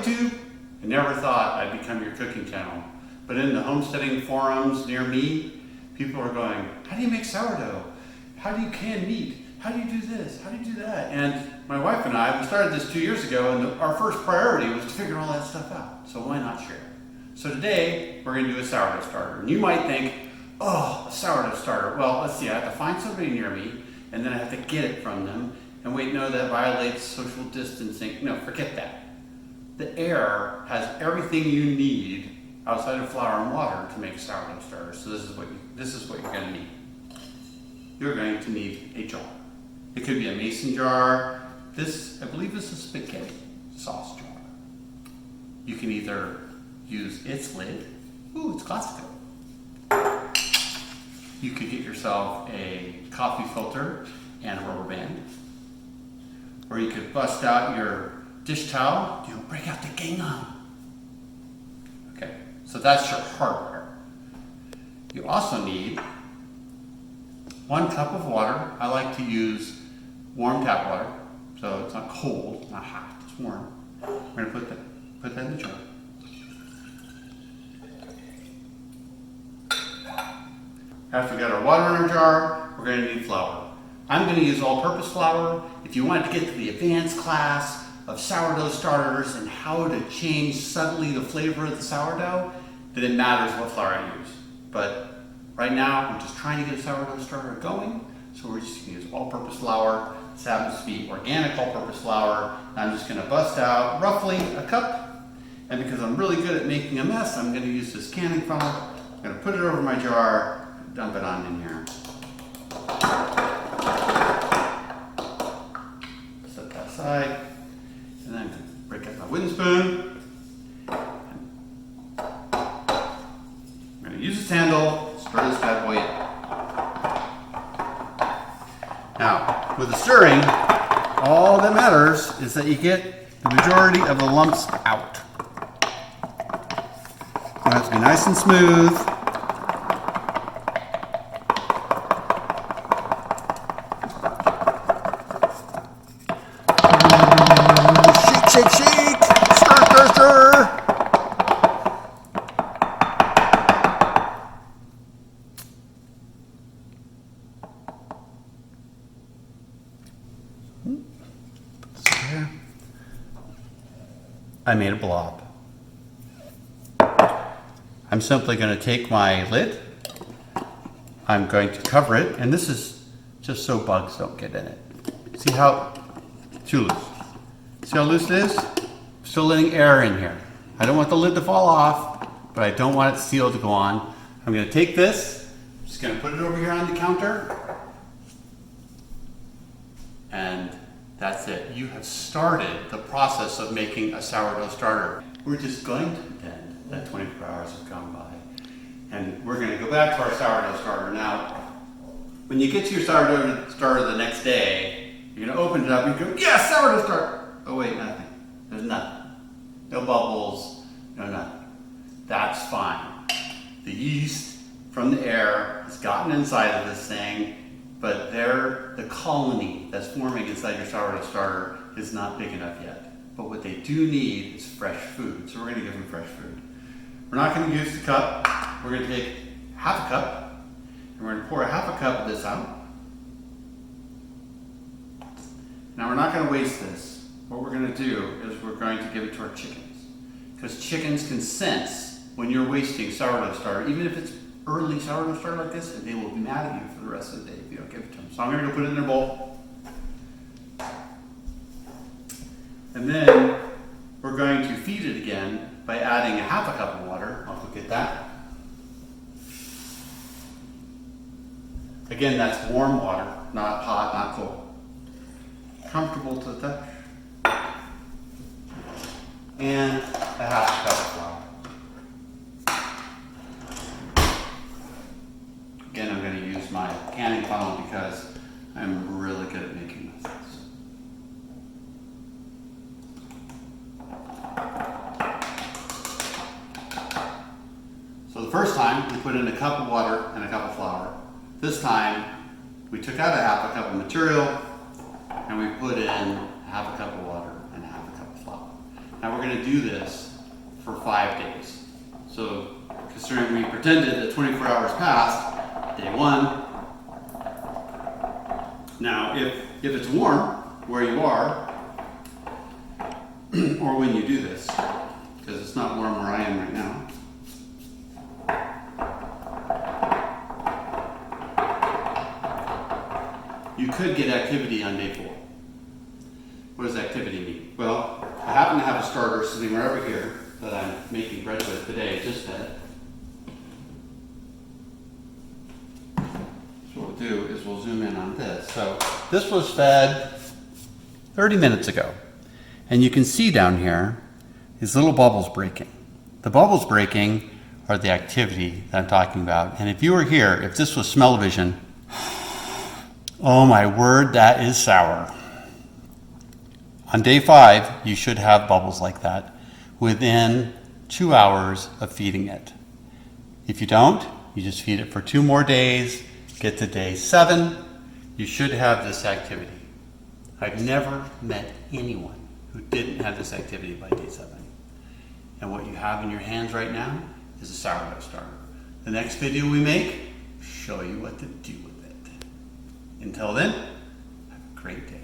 YouTube, I never thought I'd become your cooking channel. But in the homesteading forums near me, people are going, how do you make sourdough? How do you can meat? How do you do this? How do you do that? And my wife and I, we started this 2 years ago, and our first priority was to figure all that stuff out. So why not share? So today, we're going to do a sourdough starter. And you might think, oh, a sourdough starter. Well, let's see, I have to find somebody near me, and then I have to get it from them. And wait, no, that violates social distancing. No, forget that. The air has everything you need outside of flour and water to make a sourdough starter. So this is what you're going to need. You're going to need a jar. It could be a mason jar. This, I believe, is a spaghetti sauce jar. You can either use its lid. Ooh, it's classical. You could get yourself a coffee filter and a rubber band. Or you could bust out your dish towel, break out the gingham. Okay, so that's your hardware. You also need 1 cup of water. I like to use warm tap water, so it's not cold, not hot, it's warm. We're gonna put that in the jar. After we got our water in our jar, we're gonna need flour. I'm gonna use all-purpose flour. If you want to get to the advanced class of sourdough starters and how to change subtly the flavor of the sourdough, then it matters what flour I use. But right now, I'm just trying to get a sourdough starter going, so we're just gonna use all-purpose flour. This happens to be organic all-purpose flour. I'm just gonna bust out roughly a cup, and because I'm really good at making a mess, I'm gonna use this canning funnel. I'm gonna put it over my jar, dump it on in here. Set that aside, and then I'm gonna break up my wooden spoon. I'm gonna use this handle, stir this bad boy in. Now, with the stirring, all that matters is that you get the majority of the lumps out. It has to be nice and smooth. Shake, shake, shake! Stir, stir, stir! I made a blob. I'm simply going to take my lid. I'm going to cover it, and this is just so bugs don't get in it. See how too loose? See how loose it is? Still letting air in here. I don't want the lid to fall off, but I don't want it sealed to go on. I'm going to take this, I'm just going to put it over here on the counter, and that's it. You have started the process of making a sourdough starter. We're just going to pretend that 24 hours have gone by. And we're going to go back to our sourdough starter. Now, when you get to your sourdough starter the next day, you're going to open it up and go, yeah, sourdough starter. Oh wait, nothing. There's nothing. No bubbles, no nothing. That's fine. The yeast from the air has gotten inside of this thing, but the colony that's forming inside your sourdough starter is not big enough yet. But what they do need is fresh food, so we're going to give them fresh food. We're not going to use the cup. We're going to take half a cup, and we're going to pour half a cup of this out. Now we're not going to waste this. What we're going to do is we're going to give it to our chickens. Because chickens can sense when you're wasting sourdough starter, even if it's early sourdough starter like this, and they will be mad at you for the rest of the day if you don't give it to them. So I'm going to go put it in their bowl. And then we're going to feed it again by adding a half a cup of water. I'll look at that. Again, that's warm water, not hot, not cold. Comfortable to the touch. And a half a cup of flour. Again, I'm going to use my canning funnel because I'm really good at making this. So the first time we put in a cup of water and a cup of flour. This time we took out a half a cup of material and we put in half a cup of water and half a cup of flour. Now we're gonna do this for 5 days. So considering we pretended that 24 hours passed, day 1. Now if it's warm where you are, or when you do this, because it's not warm where I am right now. You could get activity on day 4. What does activity mean? Well, I happen to have a starter sitting right over here that I'm making bread with today, just fed. So what we'll do is we'll zoom in on this. So this was fed 30 minutes ago. And you can see down here these little bubbles breaking. The bubbles breaking are the activity that I'm talking about. And if you were here, if this was smell-o-vision, oh my word, that is sour. On day 5, you should have bubbles like that within 2 hours of feeding it. If you don't, you just feed it for 2 more days, get to day 7, you should have this activity. I've never met anyone who didn't have this activity by day 7. And what you have in your hands right now is a sourdough starter. The next video we make, show you what to do with it. Until then, have a great day.